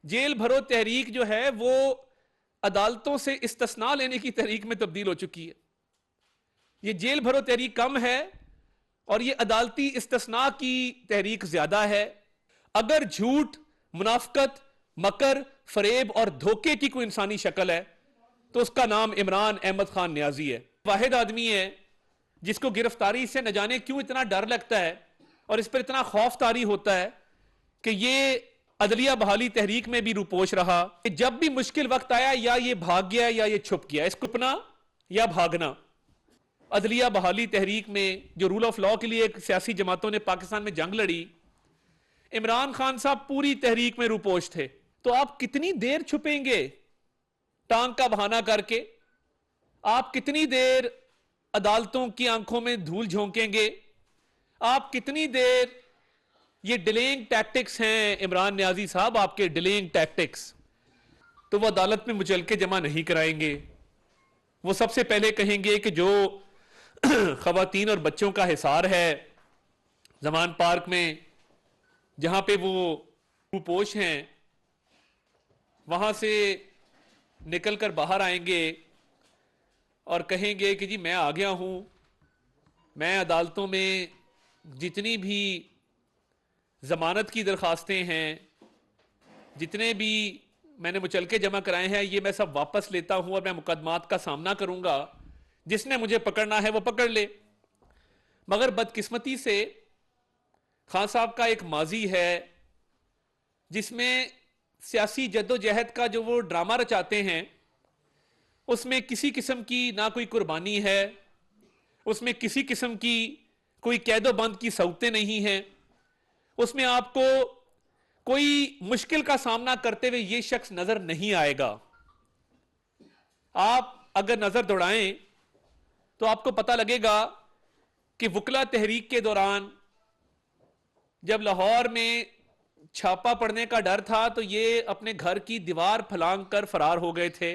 Jail भरो तहरीक जो है वो अदालतों से इस्तिस्ना लेने की तहरीक में तब्दील हो चुकी है। ये जेल भरो तहरीक कम है और ये अदालती इस्तिस्ना की तहरीक ज्यादा है। अगर झूठ, मुनाफकत, मकर, फरेब और धोखे की कोई इंसानी शक्ल है तो उसका नाम इमरान अहमद खान न्याजी है। वाहिद आदमी है जिसको गिरफ्तारी से न जाने क्यों इतना डर लगता है और इस पर इतना खौफ तारी होता है कि ये अदलिया बहाली तहरीक में भी रूपोश रहा कि जब भी मुश्किल वक्त आया या ये भाग गया या ये छुप गया, इसको छुपना या भागना। अदलिया बहाली तहरीक में जो रूल ऑफ लॉ के लिए एक सियासी जमातों ने पाकिस्तान में जंग लड़ी, इमरान खान साहब पूरी तहरीक में रूपोश थे। तो आप कितनी देर छुपेंगे टांग का बहाना करके? आप कितनी देर अदालतों की आंखों में धूल झोंकेंगे? आप कितनी देर? ये डिलेइंग टैक्टिक्स हैं इमरान न्याजी साहब, आपके डिलेइंग टैक्टिक्स। तो वो अदालत में मुचलके जमा नहीं कराएंगे। वो सबसे पहले कहेंगे कि जो खवातीन और बच्चों का हिसार है जमान पार्क में, जहां पे वो कुपोष हैं, वहां से निकलकर बाहर आएंगे और कहेंगे कि जी मैं आ गया हूं, मैं अदालतों में जितनी भी जमानत की दरखास्तें हैं, जितने भी मैंने मुचलके जमा कराए हैं, ये मैं सब वापस लेता हूं और मैं मुकदमात का सामना करूंगा। जिसने मुझे पकड़ना है वो पकड़ ले। मगर बदकिस्मती से खान साहब का एक माजी है जिसमें सियासी जद्दोजहद का जो वो ड्रामा रचाते हैं उसमें किसी किस्म की ना कोई कुर्बानी है, उसमें किसी किस्म की कोई कैदोबंद की सऊतें नहीं हैं, उसमें आपको कोई मुश्किल का सामना करते हुए ये शख्स नजर नहीं आएगा। आप अगर नजर दौड़ाएं तो आपको पता लगेगा कि वकला तहरीक के दौरान जब लाहौर में छापा पड़ने का डर था तो ये अपने घर की दीवार फलांग कर फरार हो गए थे।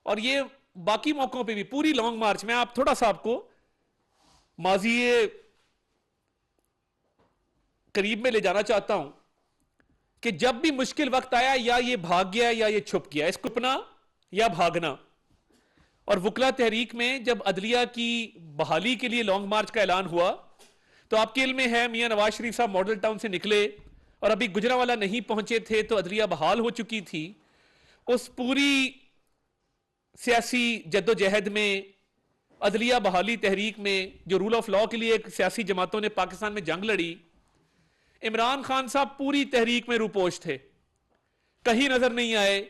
और ये बाकी मौकों पे भी पूरी लॉन्ग मार्च में, आप थोड़ा सा आपको माजी करीब में ले जाना चाहता हूं कि जब भी मुश्किल वक्त आया या ये भाग गया या ये छुप गया, इसको छुपना या भागना। और वकला तहरीक में जब अदलिया की बहाली के लिए लॉन्ग मार्च का ऐलान हुआ तो आपके इल्म में है मियां नवाज शरीफ साहब मॉडल टाउन से निकले और अभी गुजरांवाला नहीं पहुंचे थे तो अदलिया बहाल हो चुकी थी। उस पूरी सियासी जद्दोजहद में, अदलिया बहाली तहरीक में जो रूल ऑफ लॉ के लिए एक सियासी जमातों ने पाकिस्तान में जंग लड़ी, इमरान खान साहब पूरी तहरीक में रूपोश थे, कहीं नजर नहीं आए।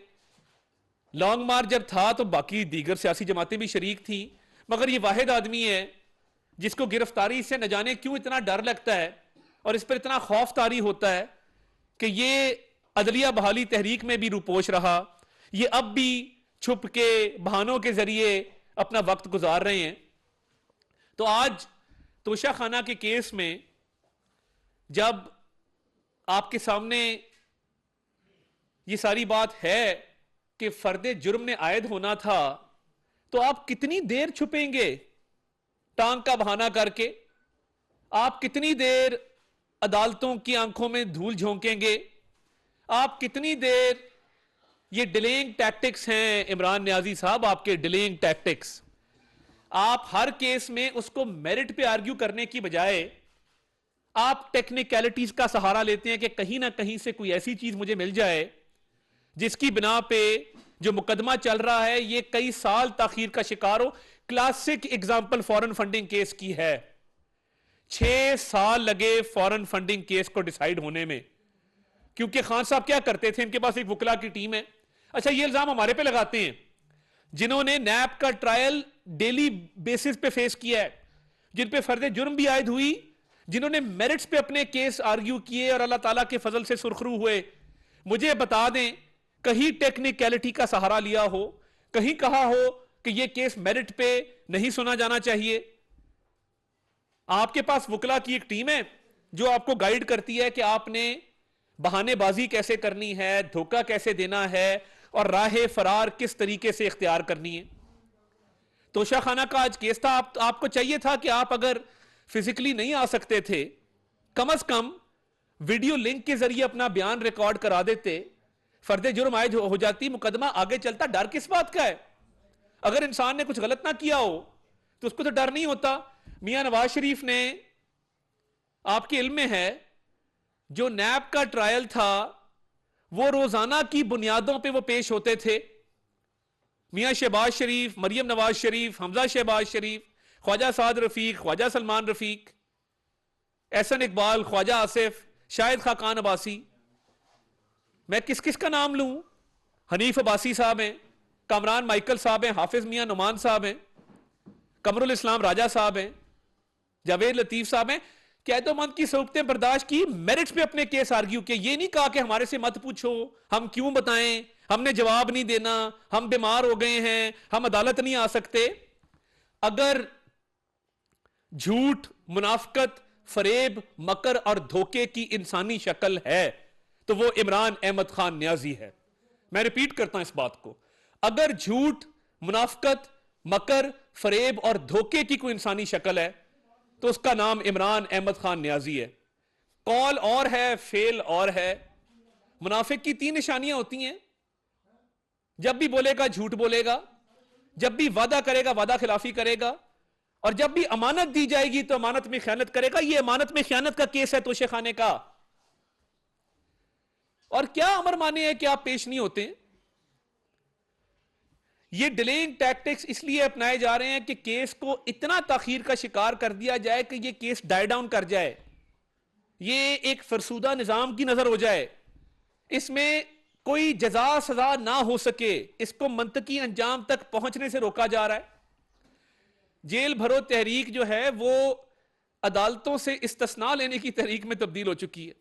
लॉन्ग मार्च जब था तो बाकी दीगर सियासी जमातें भी शरीक थी, मगर ये वाहिद आदमी है जिसको गिरफ्तारी से न जाने क्यों इतना डर लगता है और इस पर इतना खौफ तारी होता है कि ये अदलिया बहाली तहरीक में भी रूपोश रहा। ये अब भी छुप के बहानों के जरिए अपना वक्त गुजार रहे हैं। तो आज तोशा खाना के केस में जब आपके सामने ये सारी बात है कि फर्दे जुर्म ने आयद होना था, तो आप कितनी देर छुपेंगे टांग का बहाना करके? आप कितनी देर अदालतों की आंखों में धूल झोंकेंगे? आप कितनी देर? ये डिलेइंग टैक्टिक्स हैं इमरान न्याजी साहब, आपके डिलेइंग टैक्टिक्स। आप हर केस में उसको मेरिट पे आर्ग्यू करने की बजाय आप टेक्निकलिटीज का सहारा लेते हैं कि कहीं ना कहीं से कोई ऐसी चीज मुझे मिल जाए जिसकी बिना पे जो मुकदमा चल रहा है ये कई साल ताखीर का शिकार हो। Classic example foreign funding case की है। 6 साल लगे फॉरेन फंडिंग केस को डिसाइड होने में, क्योंकि खान साहब क्या करते थे, इनके पास एक वकला की टीम है। अच्छा, ये इल्जाम हमारे पे लगाते हैं जिन्होंने नैब का ट्रायल डेली बेसिस पे फेस किया है, जिन पे फर्दे जुर्म भी आयद हुई, जिन्होंने मेरिट्स पे अपने केस आर्ग्यू किए और अल्लाह ताला के फजल से सुरखरू हुए। मुझे बता दें, कहीं टेक्निकलिटी का सहारा लिया हो, कहीं कहा हो कि यह केस मेरिट पे नहीं सुना जाना चाहिए? आपके पास वकला की एक टीम है जो आपको गाइड करती है कि आपने बहानेबाजी कैसे करनी है, धोखा कैसे देना है और राह फरार किस तरीके से इख्तियार करनी है। तोशा खाना का आज केस था। आपको चाहिए था कि आप अगर फिजिकली नहीं आ सकते थे, कम अज कम वीडियो लिंक के जरिए अपना बयान रिकॉर्ड करा देते, फर्द जुर्म आयद हो जाती, मुकदमा आगे चलता। डर किस बात का है? अगर इंसान ने कुछ गलत ना किया हो तो उसको तो डर नहीं होता। मियां नवाज शरीफ ने, आपके इल्म में है, जो नैब का ट्रायल था वो रोजाना की बुनियादों पे वो पेश होते थे। मियां शहबाज शरीफ, मरियम नवाज शरीफ, हमजा शहबाज शरीफ, ख्वाजा साद रफीक, ख्वाजा सलमान रफीक, एहसन इकबाल, ख्वाजा आसिफ, शाहिद खाकान अब्बासी, मैं किस किस का नाम लूं? हनीफ अब्बासी साहब हैं, कामरान माइकल साहब हैं, हाफिज मियां नुमान साहब हैं, कमरुल इस्लाम राजा साहब हैं, जावेद लतीफ साहब हैं। कैदोमंद की सऊबतें बर्दाश्त की, मेरिट्स पे अपने केस आर्ग्यू किए। ये नहीं कहा कि हमारे से मत पूछो, हम क्यों बताएं, हमने जवाब नहीं देना, हम बीमार हो गए हैं, हम अदालत नहीं आ सकते। अगर झूठ, मुनाफकत, फरेब, मकर और धोखे की इंसानी शक्ल है तो वो इमरान अहमद खान न्याजी है। मैं रिपीट करता हूं इस बात को, अगर झूठ, मुनाफकत, मकर, फरेब और धोखे की कोई इंसानी शक्ल है तो उसका नाम इमरान अहमद खान न्याजी है। कॉल और है, फेल और है। मुनाफिक की 3 निशानियां होती हैं, जब भी बोलेगा झूठ बोलेगा, जब भी वादा करेगा वादा खिलाफी करेगा, और जब भी अमानत दी जाएगी तो अमानत में खयानत करेगा। यह अमानत में खयानत का केस है तोशे खाने का। और क्या अमर माने है कि आप पेश नहीं होते? ये डिलेइंग टैक्टिक्स इसलिए अपनाए जा रहे हैं कि केस को इतना ताखीर का शिकार कर दिया जाए कि ये केस डाई डाउन कर जाए, ये एक फरसूदा निजाम की नजर हो जाए, इसमें कोई जजा सजा ना हो सके, इसको मंतकी अंजाम तक पहुंचने से रोका जा रहा है। जेल भरो तहरीक जो है वो अदालतों से इस्तिस्ना लेने की तहरीक में तब्दील हो चुकी है।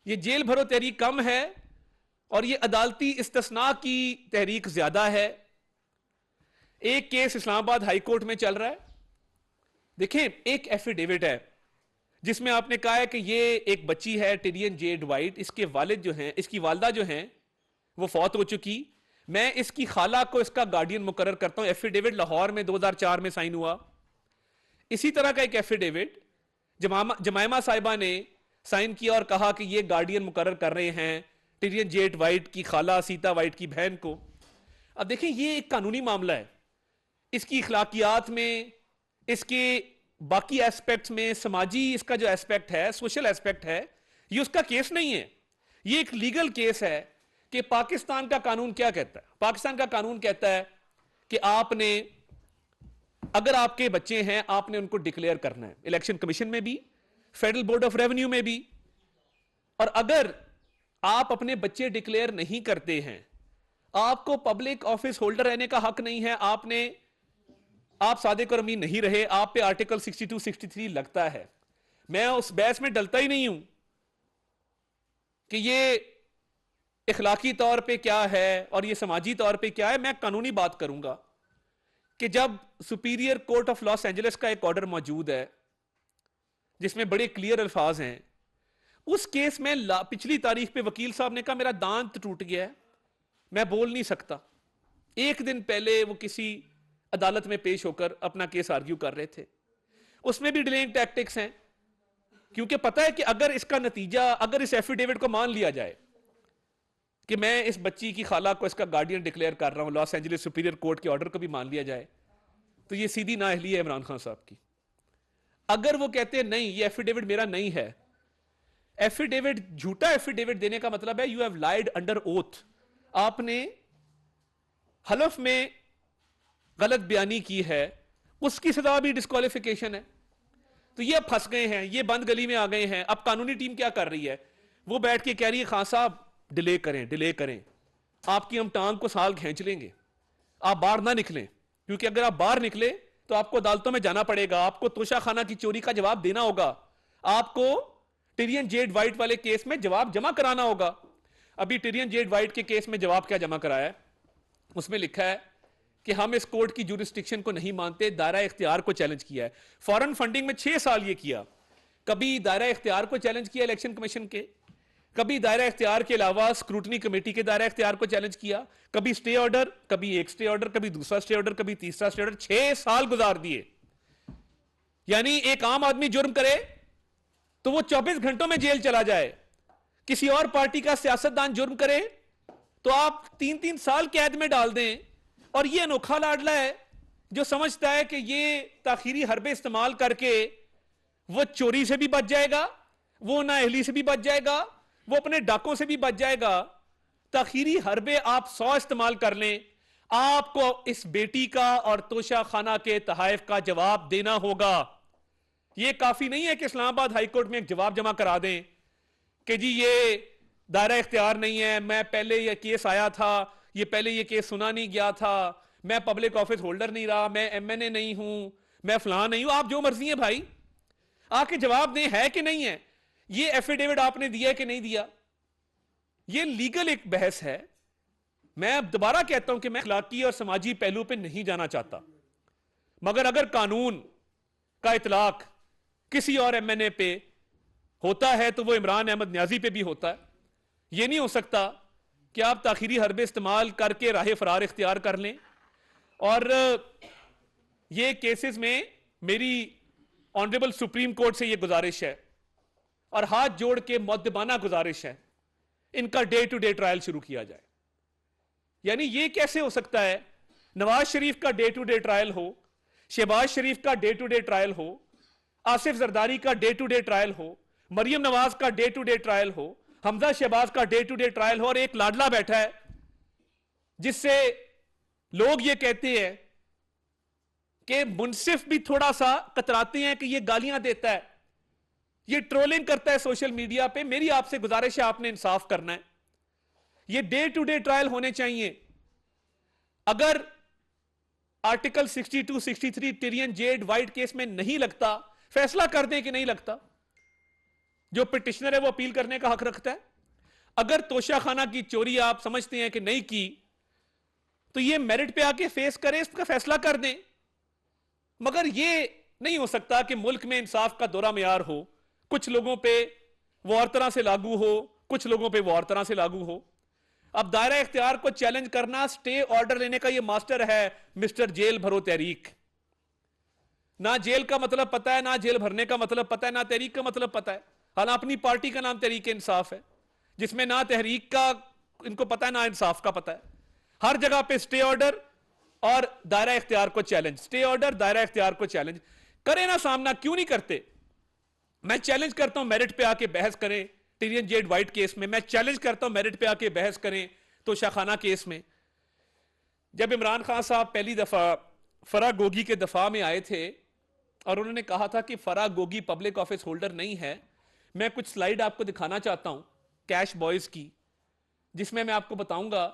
ये जेल भरो तहरीक कम है और ये अदालती इस्तिस्ना की तहरीक ज्यादा है। एक केस इस्लामाबाद हाई कोर्ट में चल रहा है। देखें, एक एफिडेविट है जिसमें आपने कहा है कि ये एक बच्ची है, टिरियन जेड वाइट, इसके वालिद जो हैं, इसकी वालदा जो हैं वो फौत हो चुकी, मैं इसकी खाला को इसका गार्डियन मुकर्रर करता हूं। एफिडेविट लाहौर में 2004 में साइन हुआ। इसी तरह का एक एफिडेविट जमायमा साहिबा ने साइन किया और कहा कि ये गार्डियन मुकर्रर कर रहे हैं टिरियन जेट वाइट की खाला सीता वाइट की बहन को। अब देखें, ये एक कानूनी मामला है, इसकी इखलाकियात में, इसके बाकी एस्पेक्ट्स में, समाजी इसका जो एस्पेक्ट है, सोशल एस्पेक्ट है, ये उसका केस नहीं है। ये एक लीगल केस है कि पाकिस्तान का कानून क्या कहता है। पाकिस्तान का कानून कहता है कि आपने, अगर आपके बच्चे हैं, आपने उनको डिक्लेयर करना है, इलेक्शन कमीशन में भी, फेडरल बोर्ड ऑफ रेवेन्यू में भी। और अगर आप अपने बच्चे डिक्लेयर नहीं करते हैं, आपको पब्लिक ऑफिस होल्डर रहने का हक नहीं है, आप सादिक और अमीन नहीं रहे, आप पे आर्टिकल 62, 63 लगता है। मैं उस बहस में डलता ही नहीं हूं कि ये इखलाकी तौर पे क्या है और ये समाजी तौर पे क्या है। मैं कानूनी बात करूंगा कि जब superior court of Los Angeles का एक ऑर्डर मौजूद है जिसमें बड़े क्लियर अल्फाज हैं, उस केस में पिछली तारीख पे वकील साहब ने कहा मेरा दांत टूट गया है, मैं बोल नहीं सकता। एक दिन पहले वो किसी अदालत में पेश होकर अपना केस आर्ग्यू कर रहे थे। उसमें भी डिलेइंग टैक्टिक्स हैं, क्योंकि पता है कि अगर इसका नतीजा, अगर इस एफिडेविट को मान लिया जाए कि मैं इस बच्ची की खाला को इसका गार्डियन डिक्लेयर कर रहा हूं, लॉस एंजलिस सुपीरियर कोर्ट के ऑर्डर को भी मान लिया जाए, तो ये सीधी नाअहली है इमरान खान साहब की। अगर वो कहते हैं नहीं ये एफिडेविट मेरा नहीं है, एफिडेविट, झूठा एफिडेविट देने का मतलब है you have lied under oath, आपने हलफ में गलत बयानी की है, उसकी सजा भी डिस्क्वालिफिकेशन है। तो ये अब फंस गए हैं, ये बंद गली में आ गए हैं। अब कानूनी टीम क्या कर रही है, वो बैठ के कह रही है खान साहब डिले करें, डिले करें, आपकी हम टांग को साल खींच लेंगे, आप बाहर ना निकलें, क्योंकि अगर आप बाहर निकले तो आपको अदालतों में जाना पड़ेगा, आपको तोशा खाना की चोरी का जवाब देना होगा, आपको टिरियन जेड वाइट वाले केस में जवाब जमा कराना होगा। अभी टिरियन जेड वाइट के केस में जवाब क्या जमा कराया है, उसमें लिखा है कि हम इस कोर्ट की जुरिस्डिक्शन को नहीं मानते, दायरा इख्तियार को चैलेंज किया है। फॉरेन फंडिंग में 6 साल ये किया, कभी दायरा इख्तियार को चैलेंज किया इलेक्शन कमीशन के, कभी दायरा इख्तियार के अलावा स्क्रूटनी कमेटी के दायरा इख्तियार को चैलेंज किया, कभी स्टे ऑर्डर, कभी एक स्टे ऑर्डर, कभी दूसरा स्टे ऑर्डर, कभी तीसरा स्टे ऑर्डर। 6 साल गुजार दिए। यानी एक आम आदमी जुर्म करे तो वो 24 घंटों में जेल चला जाए। किसी और पार्टी का सियासतदान जुर्म करे तो आप 3-3 साल कैद में डाल दें। और ये अनोखा लाडला है जो समझता है कि ये ताखीरी हरबे इस्तेमाल करके वो चोरी से भी बच जाएगा, वो नाअहली से भी बच जाएगा, वो अपने डाकों से भी बच जाएगा। ताखीरी हरबे आप 100 इस्तेमाल कर लें, आपको इस बेटी का और तोशा खाना के तहाइफ का जवाब देना होगा। यह काफी नहीं है कि इस्लामाबाद हाईकोर्ट में एक जवाब जमा करा दें कि जी ये दायरा इख्तियार नहीं है, मैं पहले ये केस आया था, ये पहले ये केस सुना नहीं गया था, मैं पब्लिक ऑफिस होल्डर नहीं रहा, मैं एमएनए नहीं हूं, मैं फलां नहीं हूं। आप जो मर्जी है भाई, आके जवाब दें है कि नहीं है। ये एफिडेविट आपने दिया है कि नहीं दिया। ये लीगल एक बहस है। मैं अब दोबारा कहता हूं कि मैं अखलाकी और समाजी पहलू पे नहीं जाना चाहता, मगर अगर कानून का इतलाक किसी और एमएनए पे होता है तो वो इमरान अहमद न्याजी पे भी होता है। ये नहीं हो सकता कि आप ताखीरी हरबे इस्तेमाल करके राह फरार इख्तियार कर लें। और ये केसेस में मेरी ऑनरेबल सुप्रीम कोर्ट से ये गुजारिश है और हाथ जोड़ के मुअद्दबाना गुजारिश है, इनका डे टू डे ट्रायल शुरू किया जाए। यानी ये कैसे हो सकता है नवाज शरीफ का डे टू डे ट्रायल हो, शहबाज शरीफ का डे टू डे ट्रायल हो, आसिफ जरदारी का डे टू डे ट्रायल हो, मरियम नवाज का डे टू डे ट्रायल हो, हमजा शहबाज का डे टू डे ट्रायल हो, और एक लाडला बैठा है जिससे लोग ये कहते हैं कि मुनसिफ भी थोड़ा सा कतराते हैं कि ये गालियां देता है, ये ट्रोलिंग करता है सोशल मीडिया पे। मेरी आपसे गुजारिश है, आपने इंसाफ करना है। ये डे टू डे ट्रायल होने चाहिए। अगर article 62, 63 Tyrion Z white case में नहीं लगता, फैसला कर दें कि नहीं लगता। जो पिटिशनर है वो अपील करने का हक रखता है। अगर तोशा खाना की चोरी आप समझते हैं कि नहीं की, तो ये मेरिट पे आके फेस करें, इसका फैसला कर दें। मगर ये नहीं हो सकता कि मुल्क में इंसाफ का दौरा मियार हो, कुछ लोगों पे वो और तरह से लागू हो, कुछ लोगों पे वो और तरह से लागू हो। अब दायरा इख्तियार को चैलेंज करना, स्टे ऑर्डर लेने का ये मास्टर है मिस्टर जेल भरो तहरीक। ना जेल का मतलब पता है, ना जेल भरने का मतलब पता है, ना तहरीक का मतलब पता है। हालांकि अपनी पार्टी का नाम तहरीक इंसाफ है, जिसमें ना तहरीक का इनको पता है, ना इंसाफ का पता है। हर जगह पे स्टे ऑर्डर और दायरा इख्तियार को चैलेंज, स्टे ऑर्डर, दायरा इख्तियार को चैलेंज करें ना। सामना क्यों नहीं करते? मैं चैलेंज करता हूं मेरिट पे आके बहस करें टिरियन जेड वाइट केस में। मैं चैलेंज करता हूं मेरिट पे आके बहस करें तोशा खाना केस में। जब इमरान खान साहब पहली दफा फराह गोगी के दफा में आए थे और उन्होंने कहा था कि Farah Gogi public office holder नहीं है, मैं कुछ स्लाइड आपको दिखाना चाहता हूं कैश बॉयज की, जिसमें मैं आपको बताऊंगा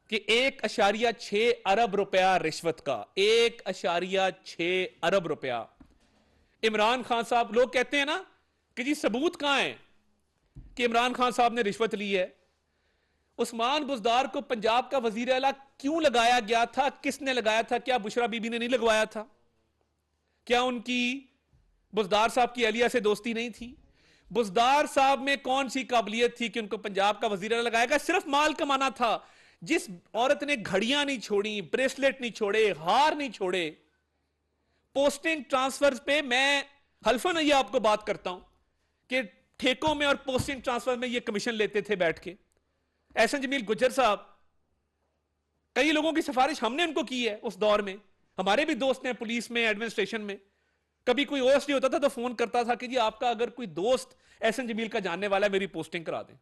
कि 1.6 अरब रुपया रिश्वत का, 1.6 अरब रुपया इमरान खान साहब। लोग कहते हैं ना कि जी सबूत कहां है कि इमरान खान साहब ने रिश्वत ली है। उस्मान बुज़दार को पंजाब का वजीर आला क्यों लगाया गया था, किसने लगाया था? क्या बुशरा बीबी ने नहीं लगवाया था? क्या उनकी बुज़दार साहब की अलिया से दोस्ती नहीं थी? बुज़दार साहब में कौन सी काबिलियत थी कि उनको पंजाब का वजीर आला लगाएगा? सिर्फ माल कमाना था। जिस औरत ने घड़ियां नहीं छोड़ी, ब्रेसलेट नहीं छोड़े, हार नहीं छोड़े, पोस्टिंग ट्रांसफर पे मैं हल्फन ये आपको बात करता हूं कि ठेकों में और पोस्टिंग ट्रांसफर में ये कमीशन लेते थे बैठ के। एहसन जमील गुज्जर साहब, कई लोगों की सिफारिश हमने उनको की है उस दौर में। हमारे भी दोस्त हैं पुलिस में, एडमिनिस्ट्रेशन में। कभी कोई ओएसडी होता था तो फोन करता था कि जी आपका अगर कोई दोस्त एहसन जमील का जानने वाला है, मेरी पोस्टिंग करा दें।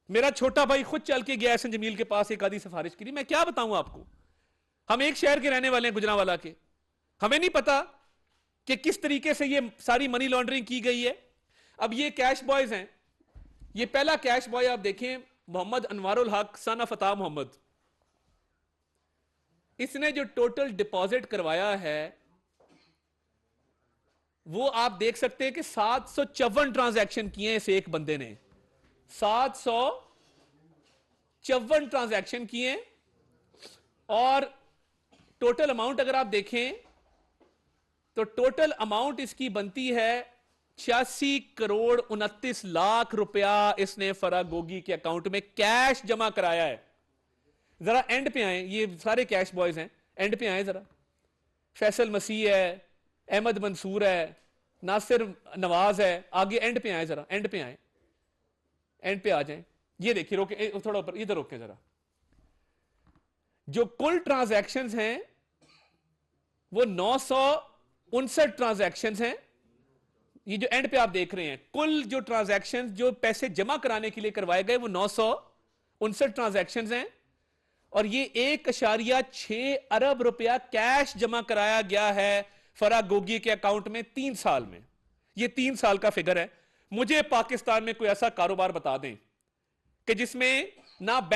मेरा छोटा भाई खुद चल के गया एहसन जमील के पास, एक आधी सिफारिश की। मैं क्या बताऊं आपको, हम एक शहर के रहने वाले हैं, गुजरांवाला के। हमें नहीं पता कि किस तरीके से ये सारी मनी लॉन्ड्रिंग की गई है। अब ये कैश बॉयज हैं। ये पहला कैश बॉय आप देखें, मोहम्मद अनवारुल हक सन ऑफ अता मोहम्मद। इसने जो टोटल डिपॉजिट करवाया है वो आप देख सकते हैं कि 754 ट्रांजैक्शन किए हैं इस एक बंदे ने। 754 ट्रांजैक्शन किए और टोटल अमाउंट अगर आप देखें तो टोटल अमाउंट इसकी बनती है 86 करोड़ 29 लाख रुपया। इसने फराह गोगी के अकाउंट में कैश जमा कराया है। जरा एंड पे आए, ये सारे कैश बॉयज हैं, एंड पे आए जरा। फैसल मसीह है, अहमद मंसूर है, नासिर नवाज है, आगे एंड पे आए, जरा एंड पे आए, एंड पे आ जाएं। ये देखिए, रोके थोड़ा ऊपर, इधर रोके जरा। जो कुल ट्रांजैक्शंस हैं वो 959 ट्रांजैक्शंस हैं। ये जो एंड पे आप देख रहे हैं, कुल जो ट्रांजैक्शंस जो पैसे जमा कराने के लिए करवाए गए वो 959 ट्रांजैक्शंस हैं। और ये 1.6 अरब रुपया कैश जमा कराया गया है फराह गोगी के अकाउंट में 3 साल में। ये 3 साल का फिगर है। मुझे पाकिस्तान में कोई ऐसा कारोबार बता दें कि जिसमें ना बैंक